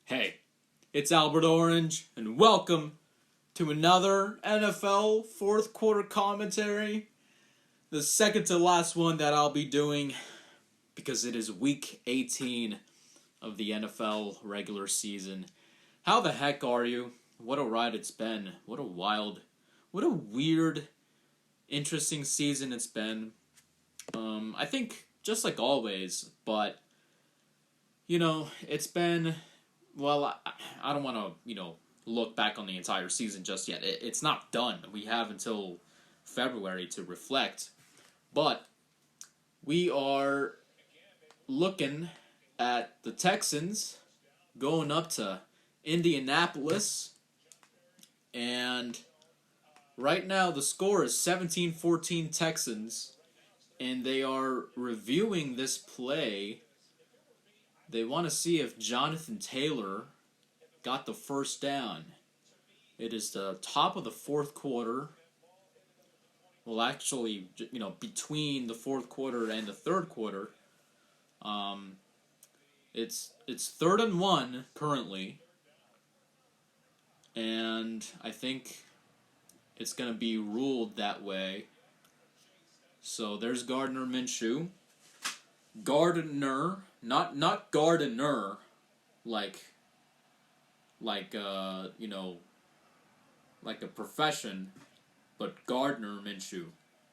Hey, it's Albert Orange, and welcome to another NFL fourth quarter commentary. The second to last one that I'll be doing because it is week 18 of the NFL regular season. How the heck are you? What a ride it's been. What a weird, interesting season it's been. I think just like always, but it's been. Well, I don't want to, look back on the entire season just yet. It's not done. We have until February to reflect. But we are looking at the Texans going up to Indianapolis. And right now the score is 17-14 Texans. And they are reviewing this play. They want to see if Jonathan Taylor got the first down. It is the top of the fourth quarter. Well, actually, between the fourth quarter and the third quarter. It's 3rd and 1 currently. And I think it's going to be ruled that way. So there's Gardner Minshew. Gardner, not gardener, like a profession, but Gardner Minshew.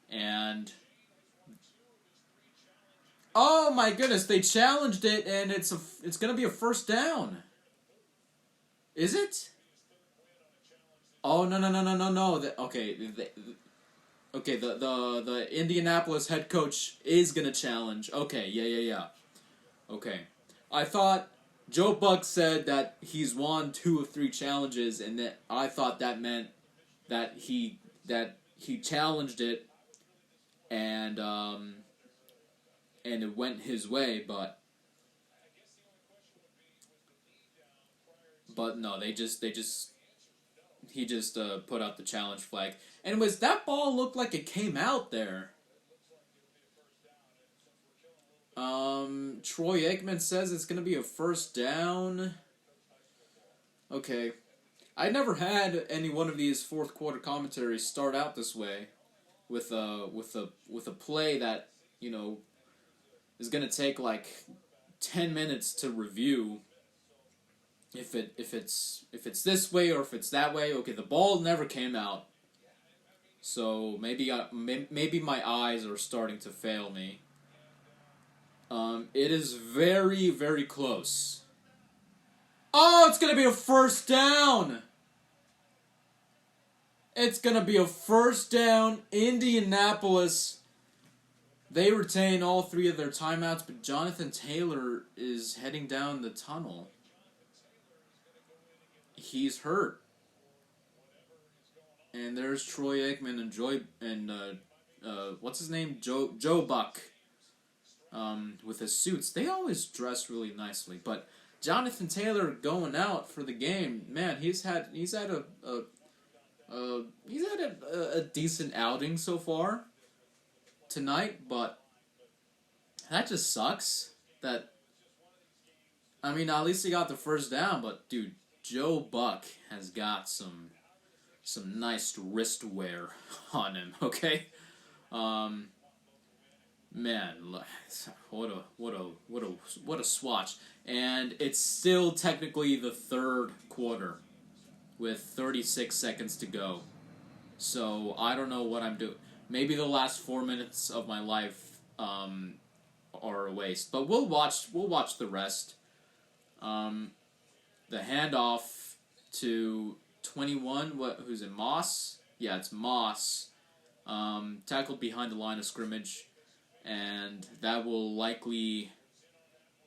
And oh my goodness, they challenged it, and it's gonna be a first down. Is it? Oh no. Okay, the Indianapolis head coach is gonna challenge. Okay, yeah. Okay, I thought Joe Buck said that he's won 2 of 3 challenges, and that I thought that meant that he challenged it, and it went his way, but no, he just put out the challenge flag. Anyways, that ball looked like it came out there. Troy Aikman says it's going to be a first down. Okay. I never had any one of these fourth quarter commentaries start out this way with a play that, is going to take like 10 minutes to review. If it's this way or if it's that way. Okay, the ball never came out. So maybe my eyes are starting to fail me. It is very, very close. Oh, it's gonna be a first down. It's gonna be a first down. Indianapolis. They retain all 3 of their timeouts, but Jonathan Taylor is heading down the tunnel. He's hurt. And there's Troy Aikman and what's his name? Joe Buck. With his suits. They always dress really nicely. But Jonathan Taylor going out for the game, man, he's had a decent outing so far tonight, but that just sucks. At least he got the first down, but dude, Joe Buck has got some nice wrist wear on him, okay? Man, what a swatch. And it's still technically the third quarter with 36 seconds to go. So I don't know what I'm doing. Maybe the last 4 minutes of my life are a waste. But we'll watch the rest. The handoff to 21, who's it, Moss? Yeah, it's Moss. Tackled behind the line of scrimmage. And that will likely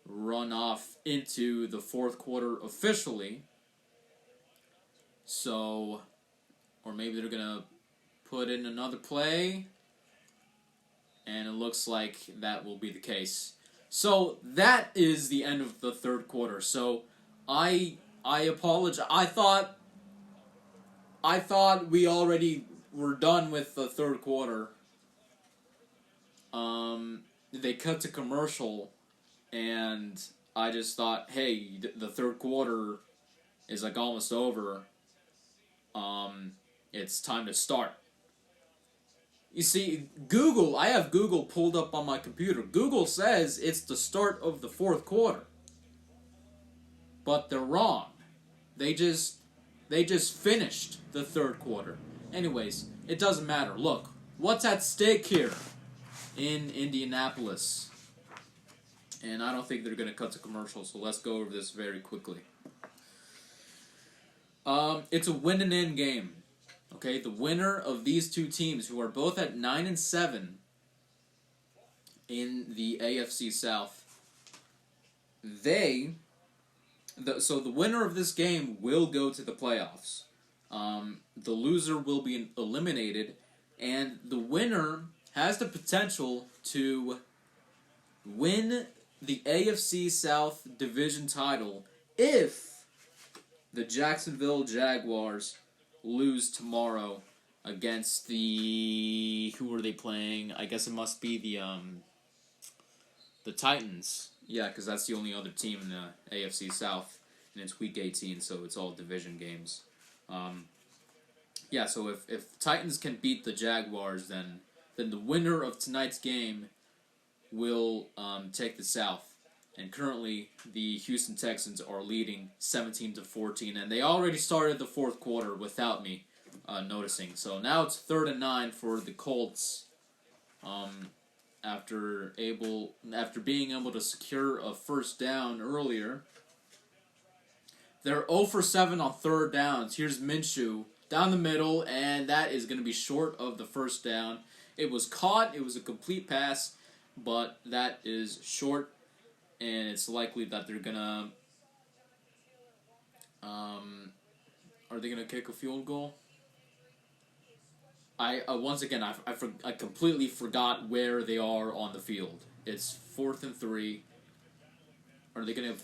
run off into the fourth quarter officially. So, or maybe they're going to put in another play. And it looks like that will be the case. So, that is the end of the third quarter. So, I apologize. I thought we already were done with the third quarter. They cut to commercial, and I just thought, hey, the third quarter is like almost over. It's time to start. You see, Google, I have Google pulled up on my computer. Google says it's the start of the fourth quarter. But they're wrong. They just finished the third quarter. Anyways, it doesn't matter. Look, what's at stake here in Indianapolis? And I don't think they're going to cut to commercial, so let's go over this very quickly. It's a win-and-in game. Okay, the winner of these two teams, who are both at 9-7 in the AFC South, so the winner of this game will go to the playoffs. The loser will be eliminated, and the winner has the potential to win the AFC South division title if the Jacksonville Jaguars lose tomorrow against who are they playing? I guess it must be the Titans. Yeah, because that's the only other team in the AFC South, and it's Week 18, so it's all division games. Yeah, so if Titans can beat the Jaguars, then the winner of tonight's game will take the South. And currently, the Houston Texans are leading 17-14, and they already started the fourth quarter without me noticing. So now it's 3rd and 9 for the Colts. After being able to secure a first down earlier, they're 0 for 7 on third downs. Here's Minshew down the middle, and that is going to be short of the first down. It was caught. It was a complete pass, but that is short. And it's likely that they're gonna, are they gonna kick a field goal? Once again, I completely forgot where they are on the field. It's 4th and 3. Are they gonna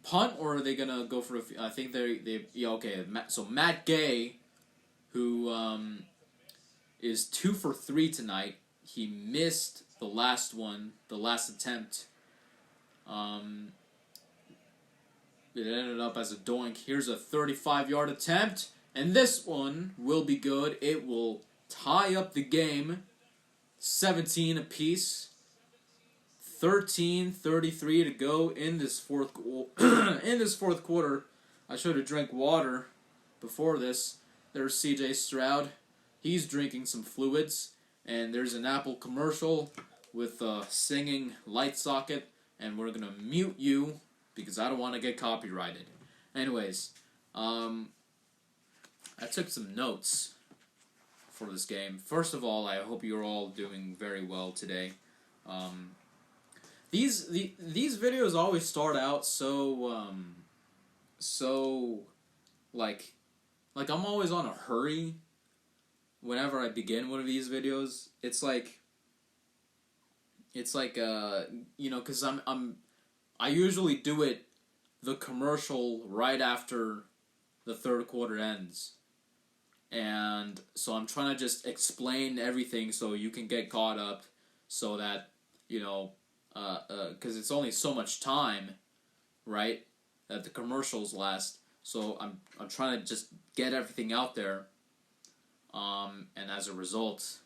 punt or are they gonna go for I think yeah, okay. So Matt Gay, who is 2 for 3 tonight, he missed the last attempt. It ended up as a doink. Here's a 35-yard attempt, and this one will be good. It will tie up the game, 17 apiece. 13:33 to go in this fourth quarter. I should have drank water before this. There's C.J. Stroud. He's drinking some fluids, and there's an Apple commercial with a singing light socket. And we're going to mute you because I don't want to get copyrighted. Anyways, I took some notes for this game. First of all, I hope you're all doing very well today. These videos always start out so like I'm always on a hurry whenever I begin one of these videos. It's like because I usually do it the commercial right after the third quarter ends, and so I'm trying to just explain everything so you can get caught up, so that because it's only so much time, right, that the commercials last. So I'm trying to just get everything out there, and as a result,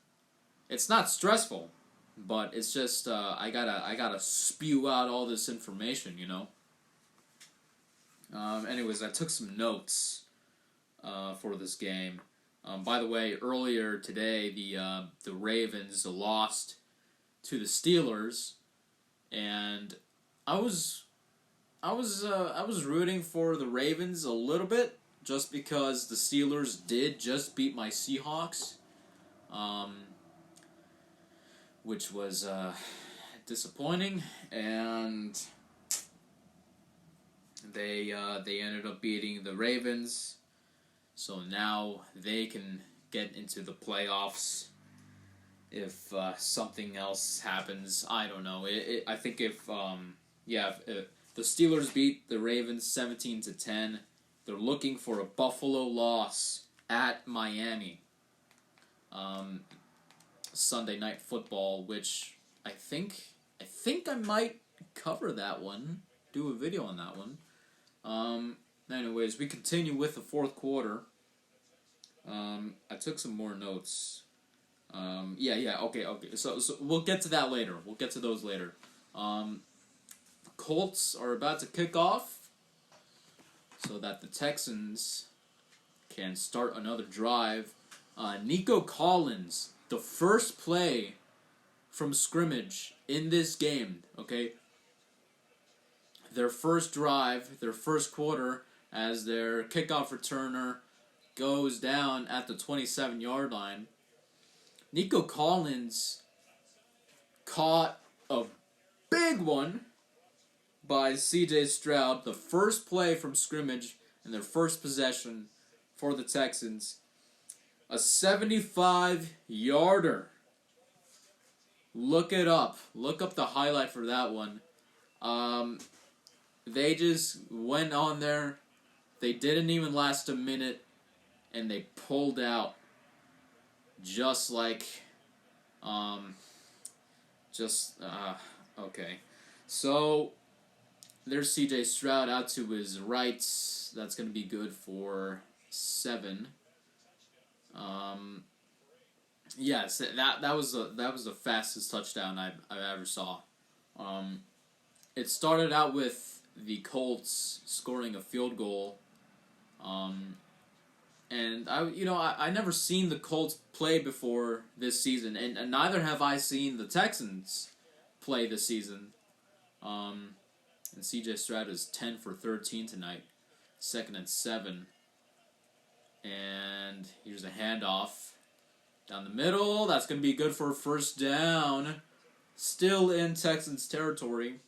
it's not stressful. But it's just I gotta spew out all this information, Anyways, I took some notes for this game. By the way, earlier today, the Ravens lost to the Steelers, and I was rooting for the Ravens a little bit just because the Steelers did just beat my Seahawks. Which was disappointing, and they ended up beating the Ravens, so now they can get into the playoffs if something else happens. I don't know. I think if the Steelers beat the Ravens 17-10, they're looking for a Buffalo loss at Miami. Sunday Night Football, which I think I might cover that one. do a video on that one. Anyways, we continue with the fourth quarter. I took some more notes. Okay. So we'll get to that later. We'll get to those later. Colts are about to kick off so that the Texans can start another drive. Nico Collins, the first play from scrimmage in this game, okay? Their first drive, their first quarter, as their kickoff returner goes down at the 27-yard line. Nico Collins caught a big one by C.J. Stroud, the first play from scrimmage and their first possession for the Texans. A 75-yarder. Look it up. Look up the highlight for that one. They just went on there. They didn't even last a minute, and they pulled out just like, okay. So, there's C.J. Stroud out to his right. That's going to be good for 7. Yes, that was the fastest touchdown I ever saw. It started out with the Colts scoring a field goal. And I never seen the Colts play before this season, and neither have I seen the Texans play this season. And C.J. Stroud is 10 for 13 tonight, 2nd and 7. And here's a handoff down the middle. That's going to be good for a first down. Still in Texans territory,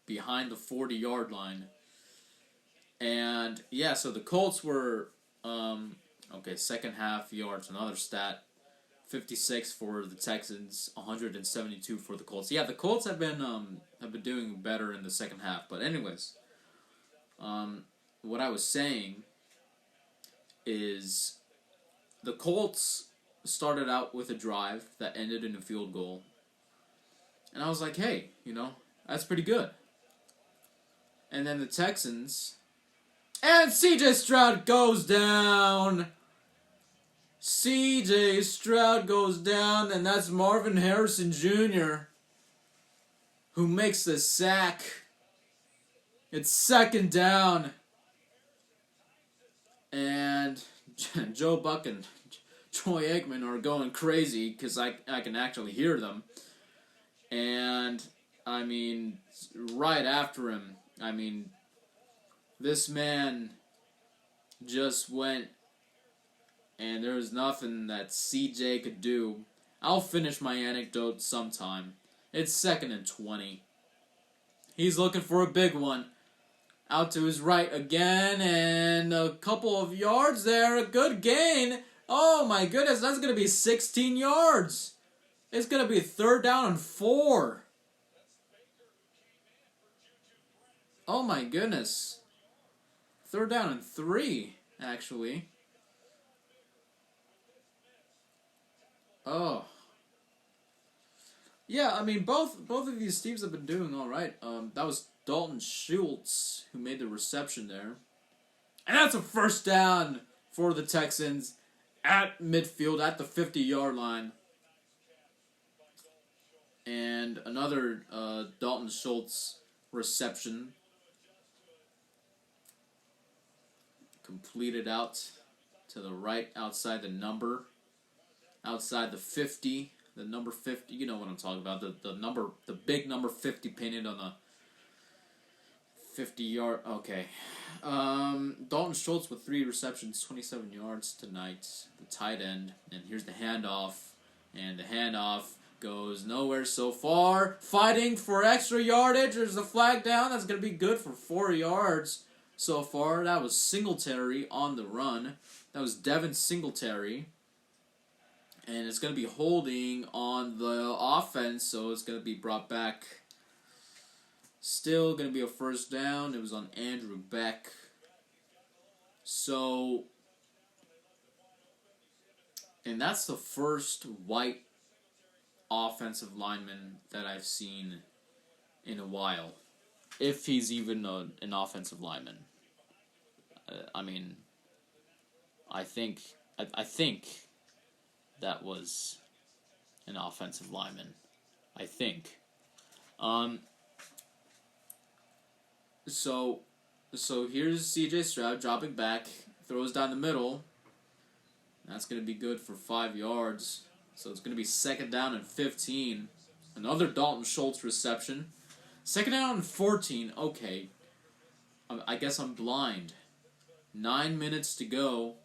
behind the 40-yard line. And, yeah, so the Colts were, second half yards, another stat. 56 for the Texans, 172 for the Colts. Yeah, the Colts have been doing better in the second half. But anyways, what I was saying is the Colts started out with a drive that ended in a field goal. And I was like, hey, that's pretty good. And then the Texans, and C.J. Stroud goes down. C.J. Stroud goes down, and that's Marvin Harrison Jr. who makes the sack. It's 2nd down. And Joe Buck and Troy Aikman are going crazy because I can actually hear them. And, right after him, this man just went, and there was nothing that CJ could do. I'll finish my anecdote sometime. It's 2nd and 20. He's looking for a big one. Out to his right again, and a couple of yards there. A good gain. Oh my goodness, that's going to be 16 yards. It's going to be 3rd down and 4. Oh my goodness. 3rd down and 3, actually. Oh. Yeah, both of these teams have been doing all right. That was Dalton Schultz who made the reception there. And that's a first down for the Texans at midfield at the 50-yard line. And another Dalton Schultz reception. Completed out to the right outside the number. Outside the 50. The number 50, you know what I'm talking about. The big number 50 painted on the 50-yard. Okay. Dalton Schultz with 3 receptions, 27 yards tonight. The tight end. And here's the handoff. And the handoff goes nowhere so far. Fighting for extra yardage. There's the flag down. That's going to be good for 4 yards so far. That was Singletary on the run. That was Devin Singletary. And it's going to be holding on the offense, so it's going to be brought back. Still going to be a first down. It was on Andrew Beck. So, and that's the first white offensive lineman that I've seen in a while. if he's even an offensive lineman. I mean, I think that was an offensive lineman. I think. So here's C.J. Stroud dropping back, throws down the middle. That's going to be good for 5 yards. So it's going to be 2nd down and 15. Another Dalton Schultz reception. 2nd down and 14. Okay. I guess I'm blind. 9 minutes to go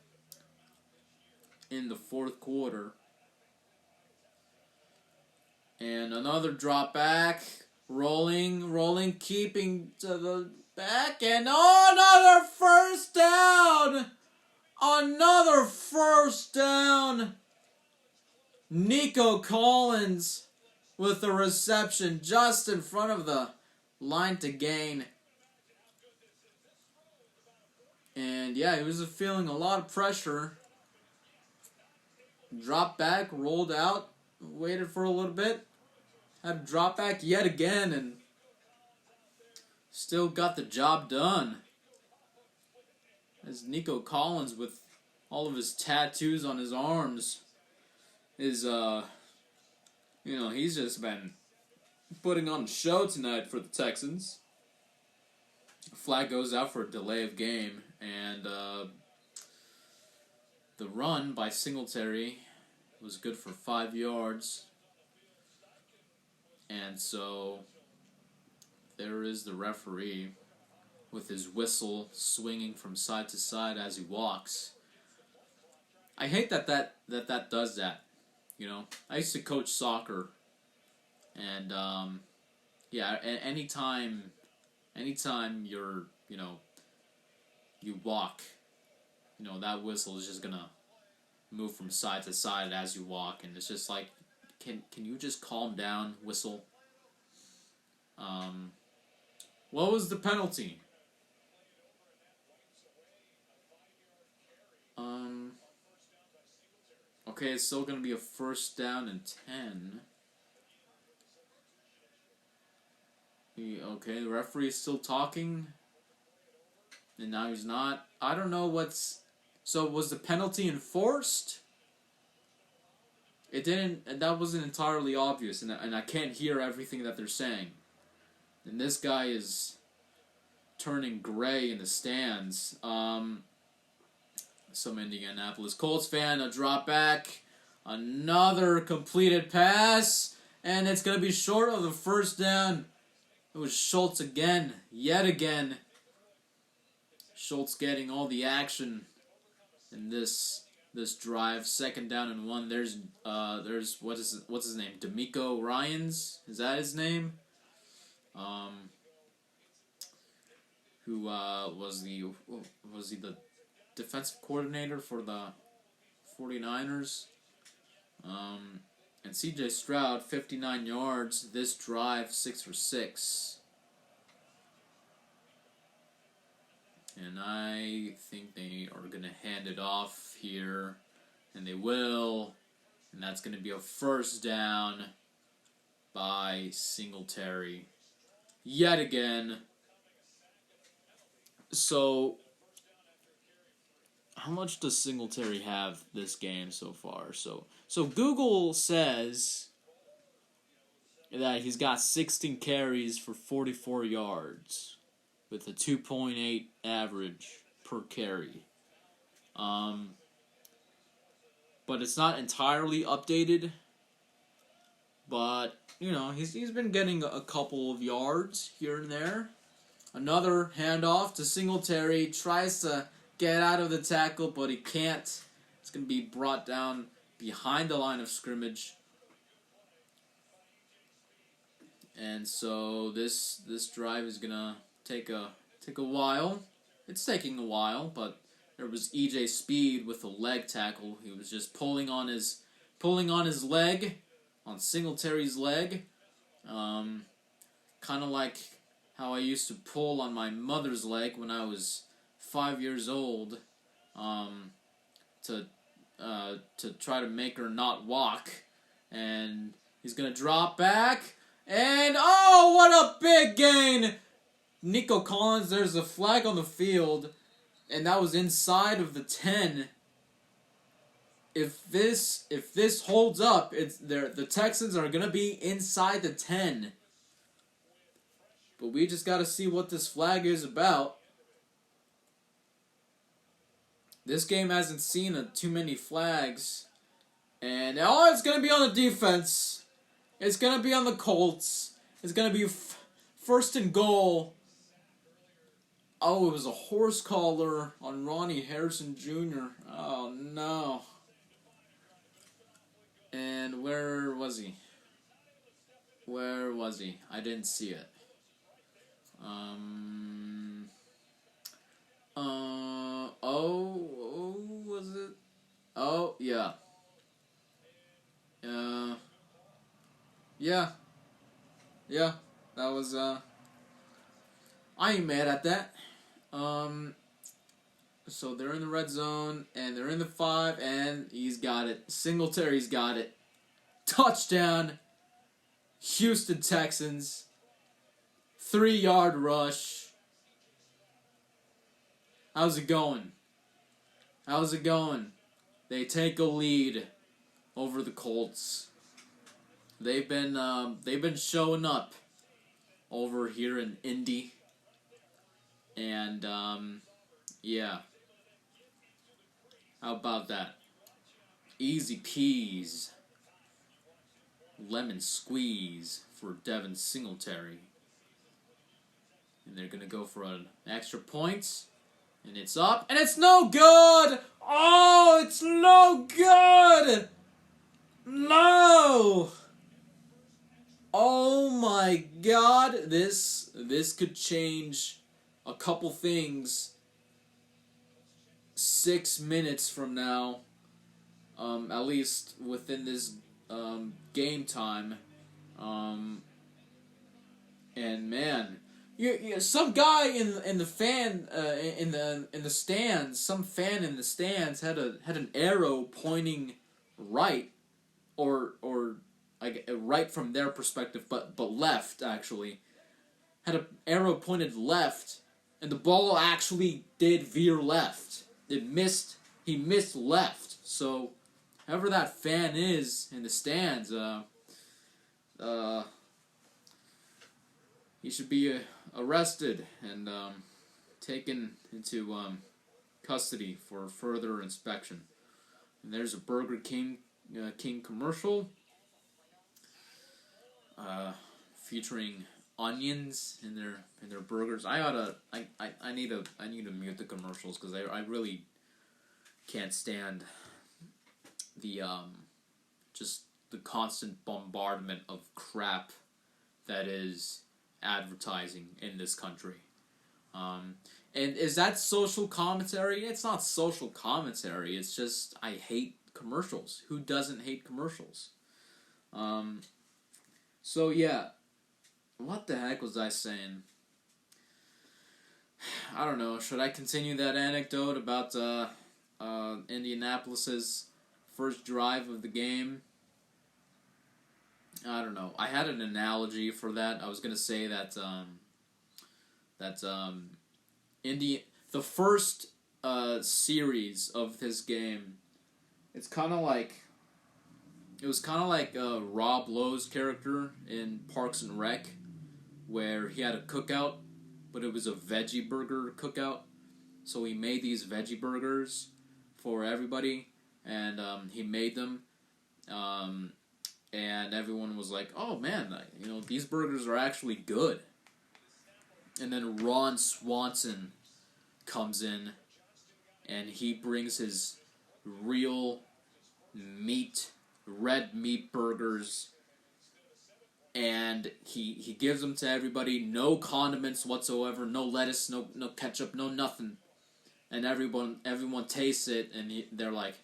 in the 4th quarter. And another drop back. Rolling, keeping to the back. And another first down! Another first down! Nico Collins with the reception just in front of the line to gain. And yeah, he was feeling a lot of pressure. Dropped back, rolled out, waited for a little bit. Had to drop back yet again and still got the job done. As Nico Collins, with all of his tattoos on his arms, is, he's just been putting on a show tonight for the Texans. Flag goes out for a delay of game, and the run by Singletary was good for 5 yards. And so there is the referee with his whistle swinging from side to side as he walks. I hate that does that. I used to coach soccer, and anytime you're you walk, that whistle is just gonna move from side to side as you walk, and it's just like, can you just calm down, whistle? What was the penalty? Okay, it's still going to be a 1st down and 10. Okay, the referee is still talking. And now he's not. I don't know what's... So, was the penalty enforced? It didn't... That wasn't entirely obvious, and I can't hear everything that they're saying. And this guy is turning gray in the stands. Some Indianapolis Colts fan, a drop back, another completed pass, and it's going to be short of the 1st down. It was Schultz again, yet again. Schultz getting all the action in this drive. 2nd down and 1. There's what's his name? D'Amico Ryans? Is that his name? Who was he the defensive coordinator for the 49ers? And C.J. Stroud, 59 yards. This drive, 6 for 6. And I think they are going to hand it off here. And they will. And that's going to be a 1st down by Singletary. Yet again. So, how much does Singletary have this game so far? So Google says that he's got 16 carries for 44 yards with a 2.8 average per carry. But it's not entirely updated. But, he's been getting a couple of yards here and there. Another handoff to Singletary. Tries to get out of the tackle, but he can't. It's going to be brought down behind the line of scrimmage. And so this drive is going to take a while. It's taking a while, but there was E.J. Speed with a leg tackle. He was just pulling on his leg, on Singletary's leg. Kind of like how I used to pull on my mother's leg when I was 5 years old, to try to make her not walk. And he's gonna drop back, and oh, what a big gain! Nico Collins, there's a flag on the field, and that was inside of the 10. If this holds up, the Texans are gonna be inside the 10. But we just gotta see what this flag is about. This game hasn't seen too many flags. And it's going to be on the defense. It's going to be on the Colts. It's going to be first and goal. Oh, it was a horse collar on Ronnie Harrison Jr. Oh, no. And where was he? Where was he? I didn't see it. Was it? Oh, yeah. Yeah, that was, I ain't mad at that. So they're in the red zone, and they're in the 5, and he's got it. Singletary's got it. Touchdown, Houston Texans. 3-yard rush. How's it going? How's it going? They take a lead over the Colts. They've been showing up over here in Indy. And yeah. How about that? Easy peas. Lemon squeeze for Devin Singletary. And they're gonna go for an extra point. And it's up. And it's no good! Oh, it's no good! No! Oh my god. This could change a couple things 6 minutes from now. At least within this game time. And man, some guy in the fan in the stands, some fan in the stands had an arrow pointing right, or right from their perspective, but left actually. Had an arrow pointed left, and the ball actually did veer left. He missed left. So, whoever that fan is in the stands, he should be arrested and taken into custody for further inspection. And there's a Burger King commercial featuring onions in their burgers. I need to mute the commercials because I really can't stand the just the constant bombardment of crap that is advertising in this country. And is that social commentary? It's not social commentary. It's just I hate commercials. Who doesn't hate commercials? So yeah, what the heck was I saying? I don't know. Should I continue that anecdote about Indianapolis's first drive of the game? I don't know. I had an analogy for that. I was gonna say that the first series of this game, it was kind of like Rob Lowe's character in Parks and Rec, where he had a cookout, but it was a veggie burger cookout. So he made these veggie burgers for everybody, and he made them. And everyone was like, "Oh man, these burgers are actually good." And then Ron Swanson comes in, and he brings his real red meat burgers, and he gives them to everybody, no condiments whatsoever, no lettuce, no ketchup, no nothing. And everyone tastes it, and they're like,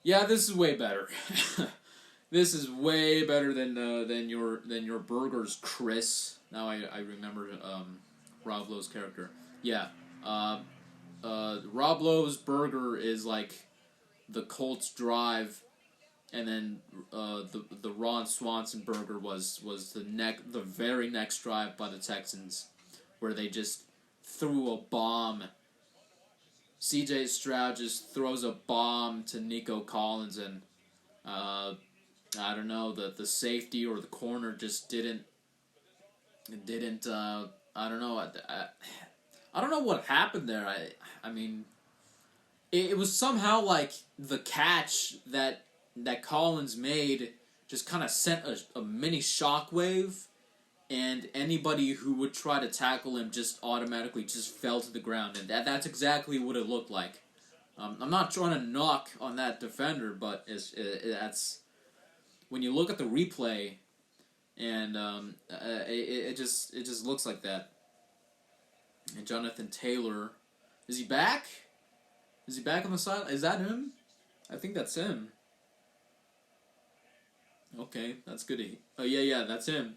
"Yeah, this is way better." This is way better than your burgers, Chris. Now I remember Rob Lowe's character. Yeah, Rob Lowe's burger is like the Colts drive, and then the Ron Swanson burger was the very next drive by the Texans. where they just threw a bomb. C.J. Stroud just throws a bomb to Nico Collins, and I don't know, the safety or the corner just didn't. I don't know. I don't know what happened there. I mean, it was somehow like the catch that Collins made just kind of sent a mini shockwave, and anybody who would try to tackle him just automatically just fell to the ground, and that's exactly what it looked like. I'm not trying to knock on that defender, but that's when you look at the replay, and it just looks like that. And Jonathan Taylor, is he back? Is he back on the side? Is that him? I think that's him. Okay, that's good. Oh yeah, that's him.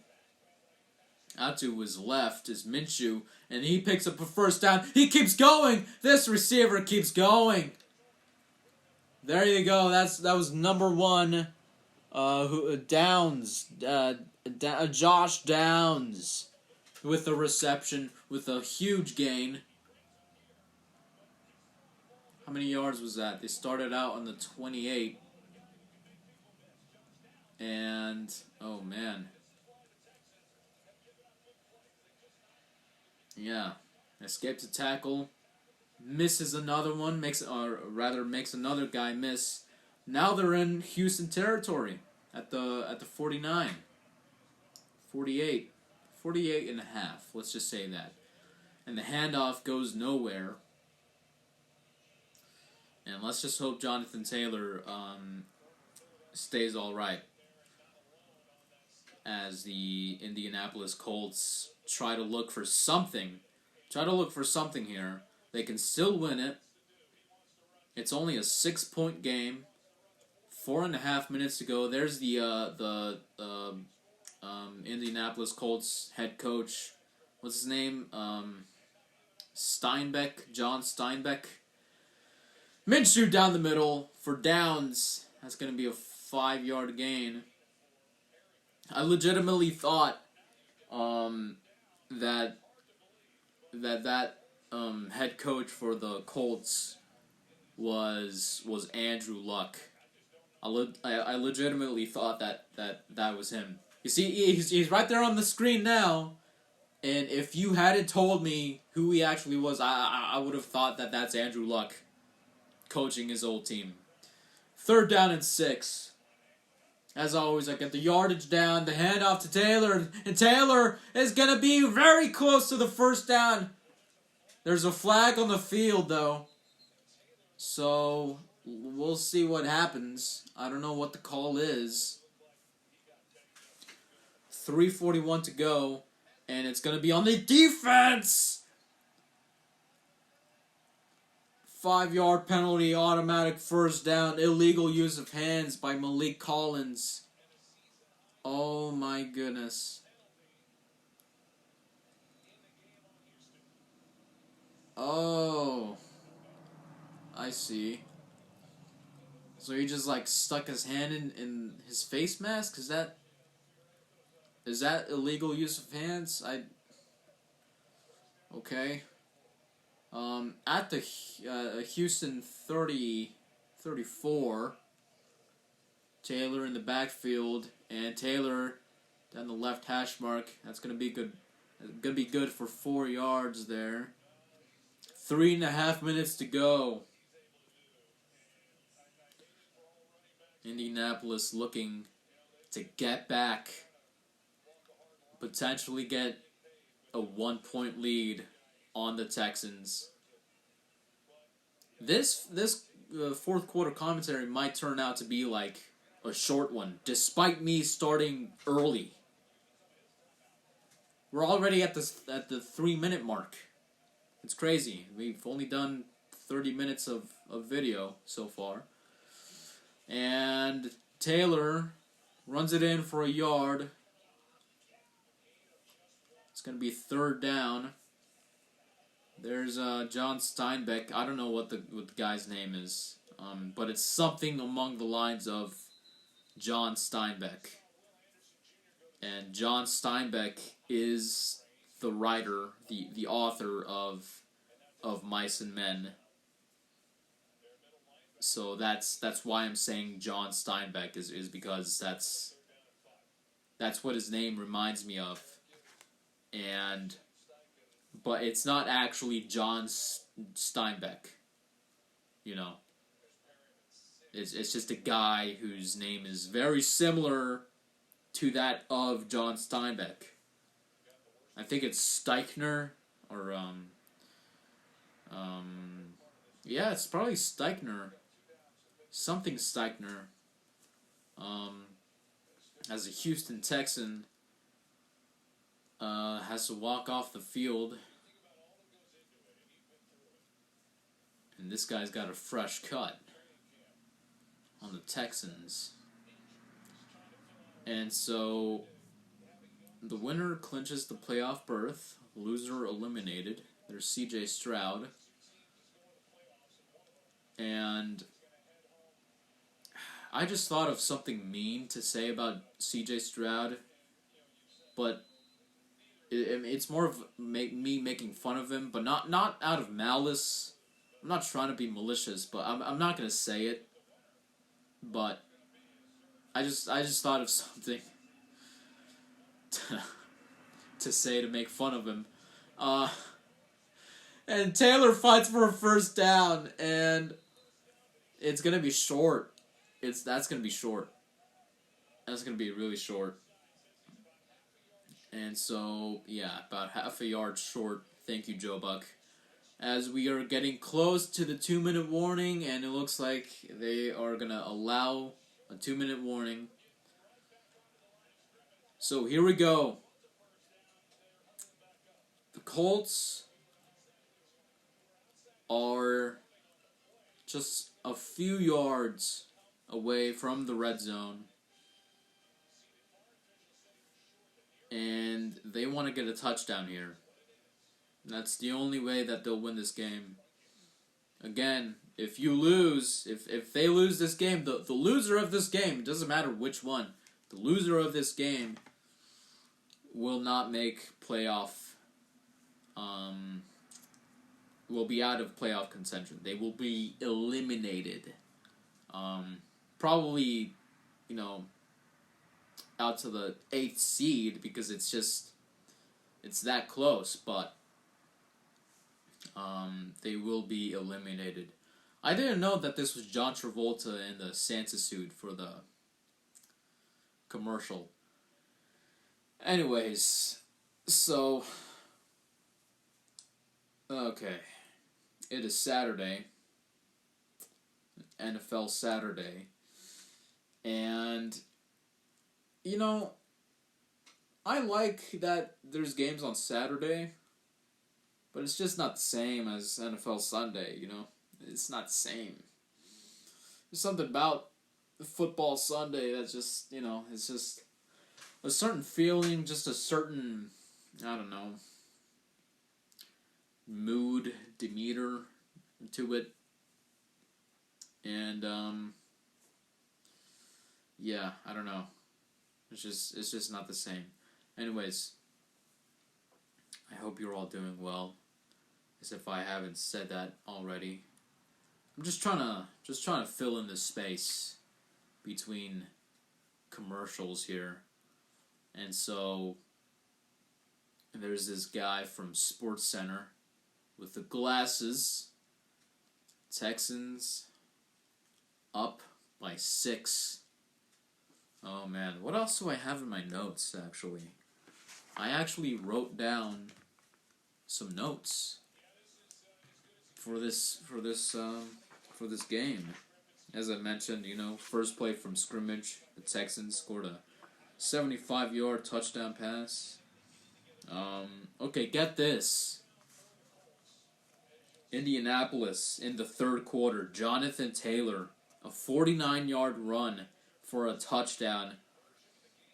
Out to his left is Minshew, and he picks up a first down. He keeps going. This receiver keeps going. There you go. That was number one. Downs. Josh Downs with the reception with a huge gain. How many yards was that? They started out on the 28. And oh man. Yeah, escapes a tackle, misses another one, makes another guy miss. Now they're in Houston territory at the 49. 48 and a half, let's just say that. And the handoff goes nowhere. And let's just hope Jonathan Taylor stays all right as the Indianapolis Colts try to look for something. Here. They can still win it. It's only a 6-point game. 4.5 minutes to go. There's the Indianapolis Colts head coach. What's his name? John Steinbeck. Minshew down the middle for Downs. That's going to be a 5-yard gain. I legitimately thought that head coach for the Colts was Andrew Luck. I legitimately thought that was him. You see, he's right there on the screen now, and if you hadn't told me who he actually was, I would have thought that's Andrew Luck coaching his old team. 3rd down and 6. As always, I get the yardage down, the handoff to Taylor, and Taylor is going to be very close to the first down. There's a flag on the field, though. So, we'll see what happens. I don't know what the call is. 3:41 to go, and it's going to be on the defense. 5-yard penalty, automatic first down, illegal use of hands by Malik Collins. Oh my goodness. Oh, I see. So he just stuck his hand in his face mask? Is that illegal use of hands? Okay. At the Houston 34, Taylor in the backfield, and Taylor down the left hash mark. That's gonna be good. Gonna be good for 4 yards there. 3.5 minutes to go. Indianapolis looking to get back, potentially get a 1-point lead on the Texans. This fourth quarter commentary might turn out to be like a short one, despite me starting early. We're already at the 3-minute mark. It's crazy. We've only done 30 minutes of video so far. And Taylor runs it in for a yard. It's going to be 3rd down. There's John Steinbeck. I don't know what the guy's name is, but it's something along the lines of John Steinbeck. And John Steinbeck is the writer, the author of Mice and Men. So that's why I'm saying John Steinbeck is because that's what his name reminds me of. And but it's not actually John Steinbeck. You know, it's just a guy whose name is very similar to that of John Steinbeck. I think it's Steichner or yeah, it's probably Steichner. Something Steichner. As a Houston Texan, has to walk off the field. And this guy's got a fresh cut on the Texans. And so the winner clinches the playoff berth. Loser eliminated. There's C.J. Stroud. And I just thought of something mean to say about C.J. Stroud, but it's more of me making fun of him, but not out of malice. I'm not trying to be malicious, but I'm not gonna say it. But I just thought of something to say to make fun of him. And Taylor fights for a first down, and it's gonna be short. That's gonna be short. That's gonna be really short. And so, yeah, about half a yard short. Thank you, Joe Buck. As we are getting close to the 2-minute warning, and it looks like they are gonna allow a 2-minute warning. So here we go. The Colts are just a few yards away from the red zone. And they want to get a touchdown here. And that's the only way that they'll win this game. Again, if you lose, if they lose this game, the loser of this game, it doesn't matter which one, the loser of this game will not make playoff, will be out of playoff contention. They will be eliminated. Probably, out to the 8th seed because it's that close, but they will be eliminated. I didn't know that this was John Travolta in the Santa suit for the commercial. Anyways, so okay, it is Saturday, NFL Saturday, and I like that there's games on Saturday, but it's just not the same as NFL Sunday, It's not the same. There's something about football Sunday that's just, it's just a certain feeling, just a certain, I don't know, mood, demeanor to it. And, yeah, I don't know. It's just not the same. Anyways, I hope you're all doing well. As if I haven't said that already. I'm just trying to fill in the space between commercials here. And so there's this guy from SportsCenter with the glasses. Texans up by 6. Oh man, what else do I have in my notes actually? I actually wrote down some notes for this game. As I mentioned, first play from scrimmage, the Texans scored a 75-yard touchdown pass. Okay, get this. Indianapolis in the third quarter, Jonathan Taylor, a 49-yard run for a touchdown,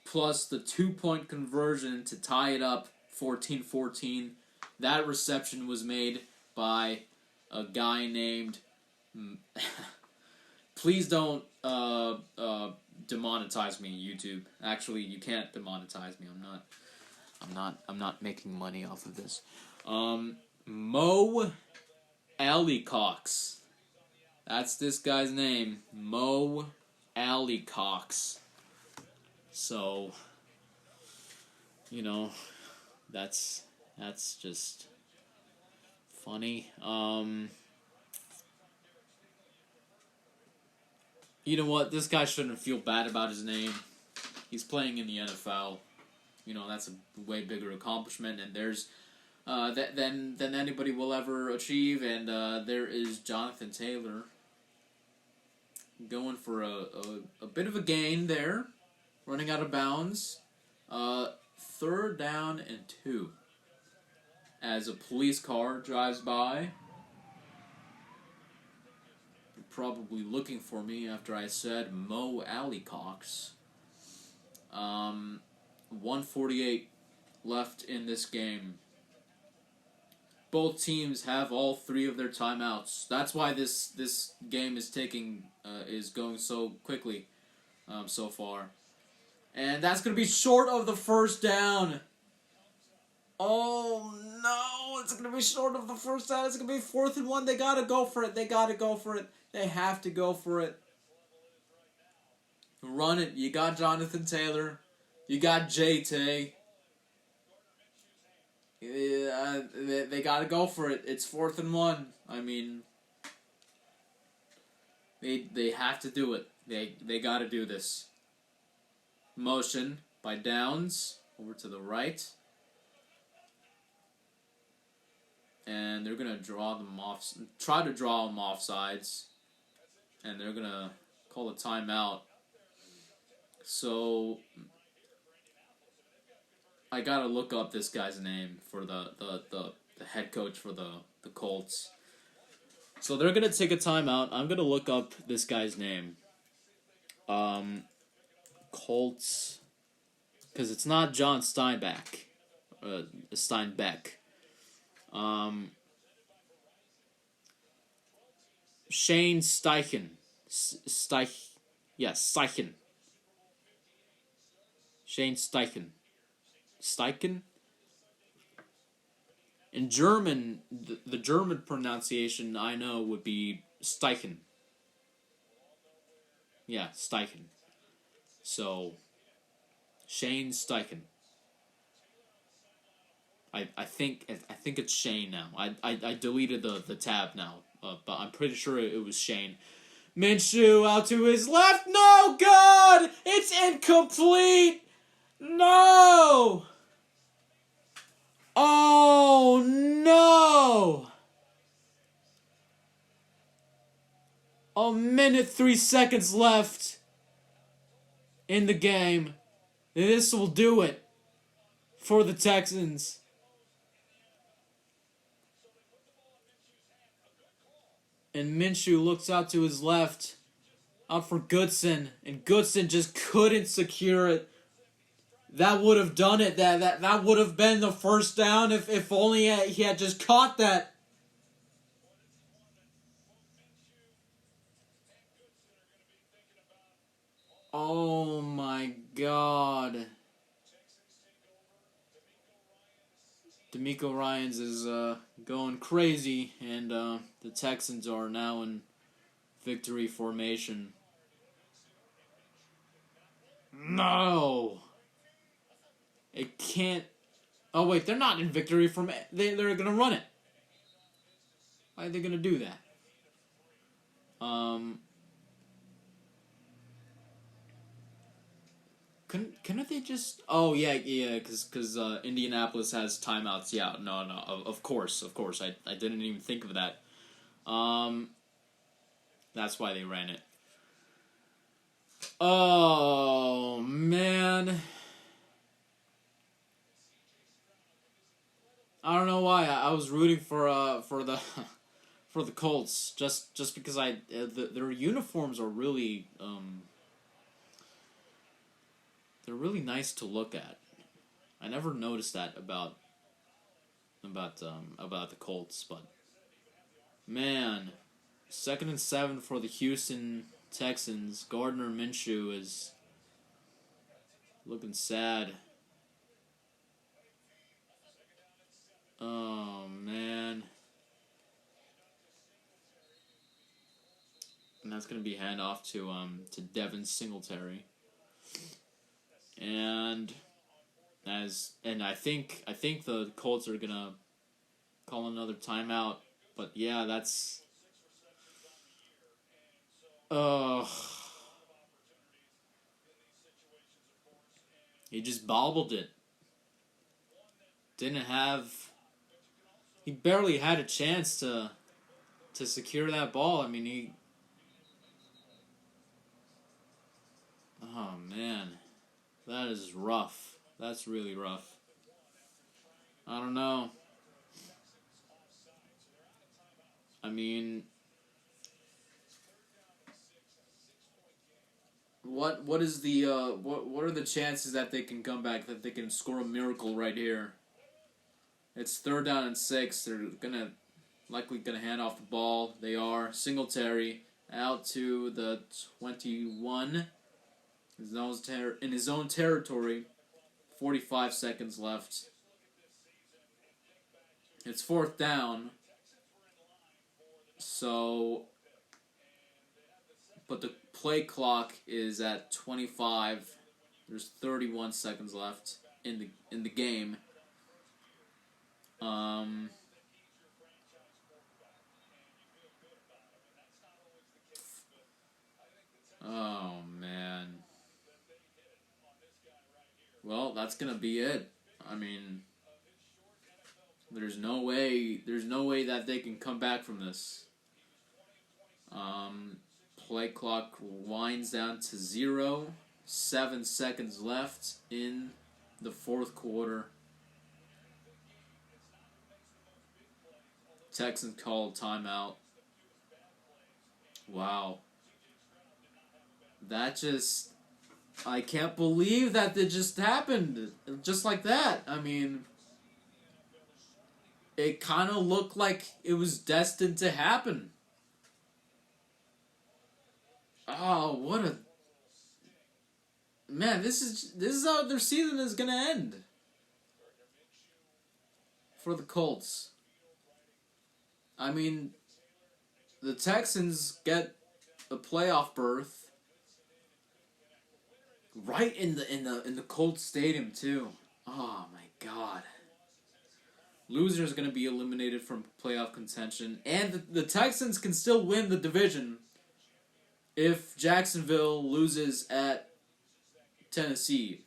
plus the 2-point conversion to tie it up 14-14. That reception was made by a guy named... Please don't demonetize me, YouTube. Actually, you can't demonetize me. I'm not making money off of this. Mo Alleycocks. That's this guy's name. Mo Alleycocks. So, you know, that's just funny. You know what? This guy shouldn't feel bad about his name. He's playing in the NFL. You know, that's a way bigger accomplishment, and there's than anybody will ever achieve. And there is Jonathan Taylor going for a bit of a gain there, running out of bounds. 3rd down and 2. As a police car drives by. Probably looking for me after I said Mo Alleycocks. 1:48 left in this game. Both teams have all 3 of their timeouts. That's why this game is going so quickly so far. And that's going to be short of the 1st down. Oh no, it's going to be short of the 1st down. It's going to be 4th and 1. They got to go for it. They have to go for it. Run it. You got Jonathan Taylor. You got J-Tay. They got to go for it. It's 4th and 1. I mean, they have to do it. They got to do this. Motion by Downs over to the right. And they're going to try to draw them off sides. And they're going to call a timeout. So I got to look up this guy's name for the head coach for the Colts. So they're going to take a timeout. I'm going to look up this guy's name. Colts, because it's not John Steinbeck. Shane Steichen. Steichen. Shane Steichen. Steichen? In German, the German pronunciation I know would be Steichen. Yeah, Steichen. So, Shane Steichen. I think it's Shane now. I deleted the tab now, but I'm pretty sure it was Shane. Minshew out to his left. No, God! It's incomplete! No! Oh, no! A minute, 3 seconds left in the game. This will do it for the Texans. And Minshew looks out to his left, out for Goodson, and Goodson just couldn't secure it. That would have done it. That would have been the 1st down if only he had just caught that. Oh my God. D'Amico Ryans is going crazy, and the Texans are now in victory formation. No! It can't... Oh, wait, they're not in victory formation. They're going to run it. Why are they going to do that? Couldn't they just... Oh, yeah, because Indianapolis has timeouts. Yeah, no, of course. I didn't even think of that. That's why they ran it. Oh, man. I don't know why. I was rooting for the for the Colts just because their uniforms are really they're really nice to look at. I never noticed that about the Colts, but man, 2nd and 7 for the Houston Texans. Gardner Minshew is looking sad. Oh man. And that's gonna be handoff to Devin Singletary. And I think the Colts are gonna call another timeout. But yeah, that's he just bobbled it. Didn't have he barely had a chance to secure that ball. I mean oh man. That is rough. That's really rough. I don't know. I mean, what is the what are the chances that they can come back, that they can score a miracle right here? It's 3rd down and 6. They're likely gonna hand off the ball. They are. Singletary out to the 21. In his own territory. 45 seconds left. It's 4th down. So, but the play clock is at 25. There's 31 seconds left in the game. Oh man. Well, that's gonna be it. I mean, there's no way that they can come back from this. Play clock winds down to 0. 7 seconds left in the 4th quarter. Texans called timeout. Wow. I can't believe that it just happened. Just like that. I mean, it kind of looked like it was destined to happen. Oh, what a... Man, this is how their season is going to end. For the Colts. I mean, the Texans get a playoff berth right in the Colts stadium too. Oh my god. Loser is going to be eliminated from playoff contention, and the Texans can still win the division if Jacksonville loses at Tennessee.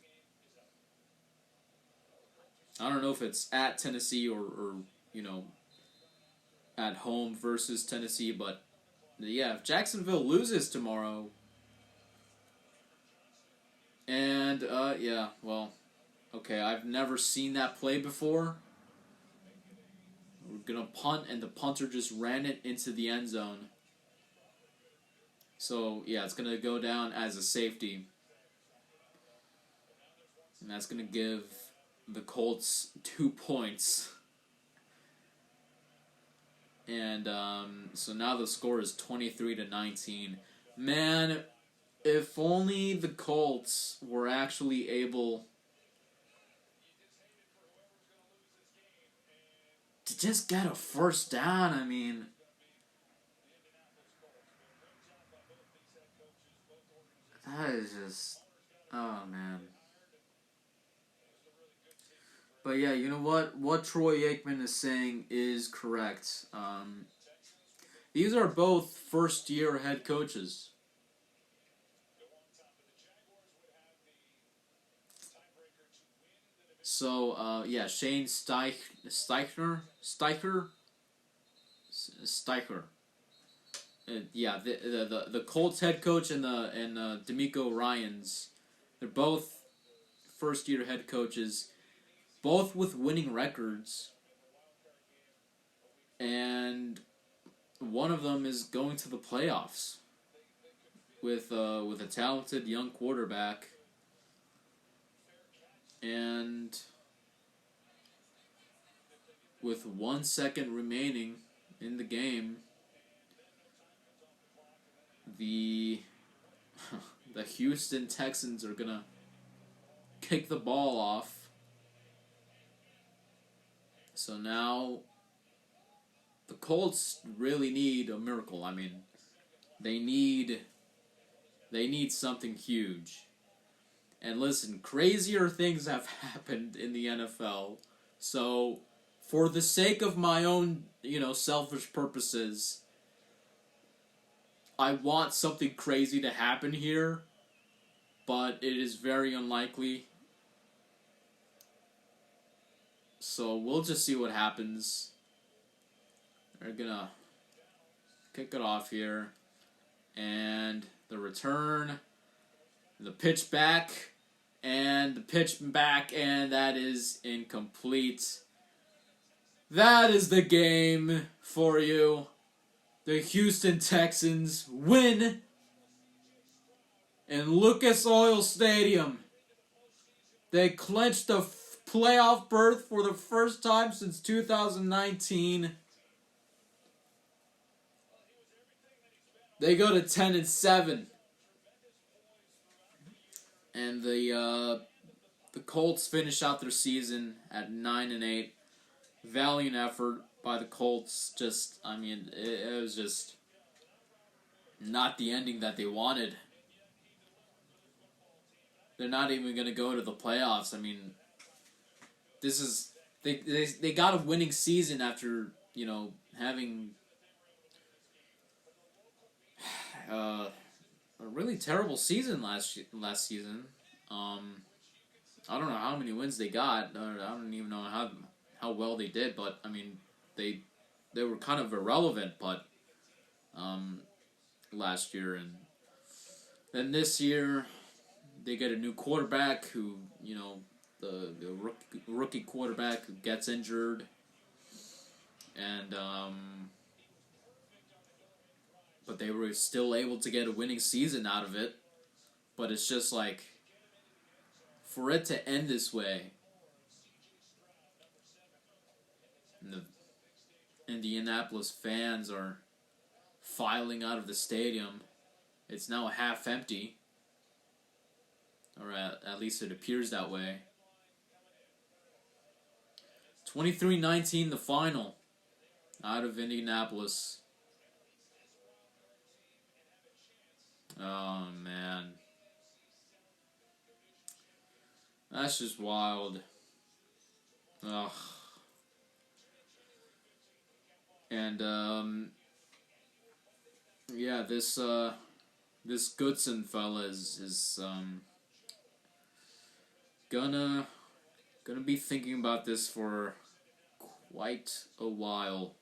I don't know if it's at Tennessee or at home versus Tennessee, but yeah, if Jacksonville loses tomorrow, and yeah, well, okay, I've never seen that play before. We're gonna punt, and the punter just ran it into the end zone. So yeah, it's gonna go down as a safety, and that's gonna give the Colts 2 points. And so now the score is 23-19. Man, if only the Colts were actually able to just get a 1st down. I mean, that is just... Oh, man. But yeah, you know what? What Troy Aikman is saying is correct. These are both first-year head coaches. So, yeah, Shane Steicher. Yeah, the Colts head coach and D'Amico Ryans, they're both first-year head coaches, both with winning records, and one of them is going to the playoffs with a talented young quarterback, and with 1 second remaining in the game, the Houston Texans are gonna kick the ball off. So now the Colts really need a miracle. I mean, they need something huge. And listen, crazier things have happened in the NFL. So, for the sake of my own, selfish purposes, I want something crazy to happen here, but it is very unlikely. So, we'll just see what happens. They're gonna kick it off here. And the return, the pitch back, and the pitch back, and that is incomplete. That is the game for you. The Houston Texans win in Lucas Oil Stadium. They clinched the playoff berth for the first time since 2019. They go to 10-7. And the Colts finish out their season at 9-8. Valiant effort by the Colts. It was just not the ending that they wanted. They're not even going to go to the playoffs. I mean, this is they got a winning season after having a really terrible season last season. I don't know how many wins they got. I don't even know how well they did, but I mean they were kind of irrelevant, but last year, and then this year they get a new quarterback who the rookie quarterback who gets injured, and but they were still able to get a winning season out of it. But it's just like, for it to end this way, and the Indianapolis fans are filing out of the stadium. It's now half empty, or at least it appears that way. 23-19 the final out of Indianapolis. Oh, man. That's just wild. Ugh. And, yeah, this Goodson fella is gonna be thinking about this for quite a while.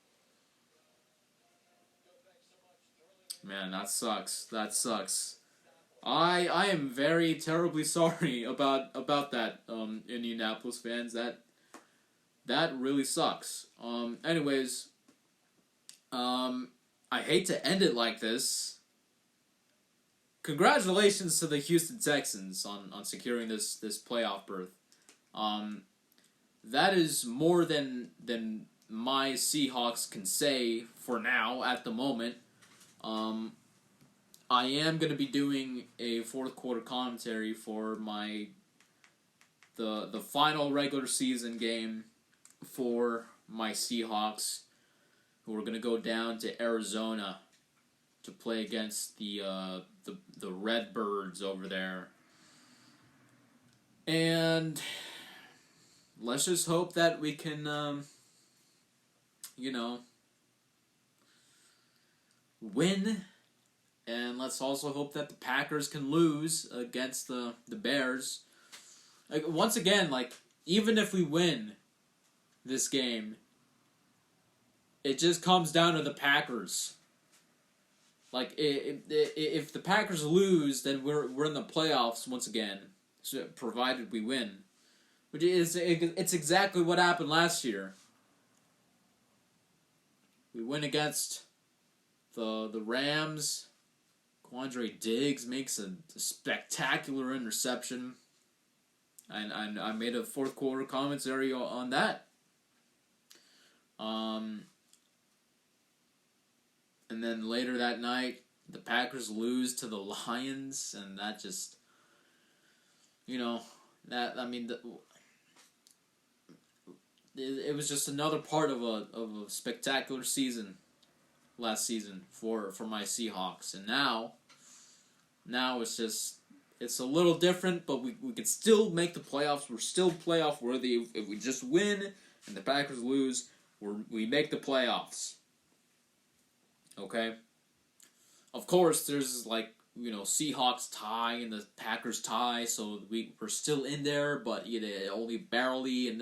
Man, that sucks. I am very terribly sorry about that, Indianapolis fans. That really sucks. Anyways, I hate to end it like this. Congratulations to the Houston Texans on securing this playoff berth. That is more than my Seahawks can say for now at the moment. I am going to be doing a fourth quarter commentary for the final regular season game for my Seahawks, who are going to go down to Arizona to play against the Redbirds over there. And let's just hope that we can, win. And let's also hope that the Packers can lose against the Bears. Once again, even if we win this game, it just comes down to the Packers. If the Packers lose, then we're in the playoffs once again, provided we win. Which it's exactly what happened last year. We win against the Rams. Quandre Diggs makes a spectacular interception. And I made a fourth quarter commentary on that. And then later that night, the Packers lose to the Lions, and that just, it was just another part of a spectacular season last season for my Seahawks, and now it's a little different, but we could still make the playoffs. We're still playoff worthy. If we just win and the Packers lose, we make the playoffs. Okay? Of course, there's Seahawks tie and the Packers tie, so we're still in there, but only barely. And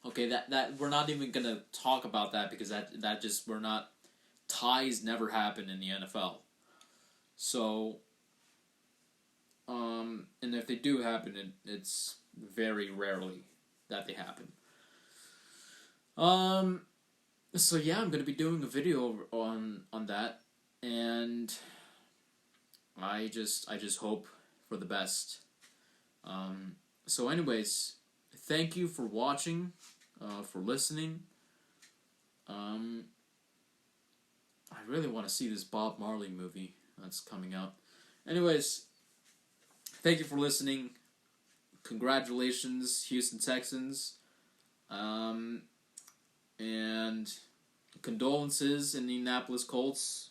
that we're not even gonna talk about that because that just we're not ties never happen in the NFL. So. And if they do happen, it's very rarely that they happen. So yeah, I'm gonna be doing a video on that, and I just hope for the best. So anyways, thank you for watching, for listening. I really want to see this Bob Marley movie that's coming out. Anyways. Thank you for listening. Congratulations, Houston Texans. And condolences, Indianapolis Colts.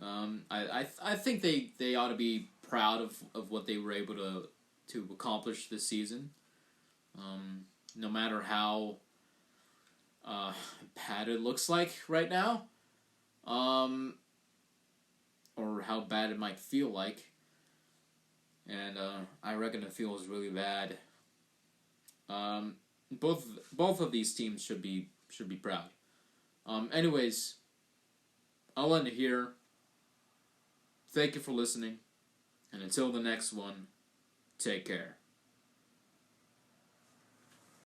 I think they ought to be proud of what they were able to accomplish this season. No matter how bad it looks like right now, or how bad it might feel like. And I reckon it feels really bad. Both of these teams should be proud. Anyways, I'll end it here. Thank you for listening, and until the next one, take care.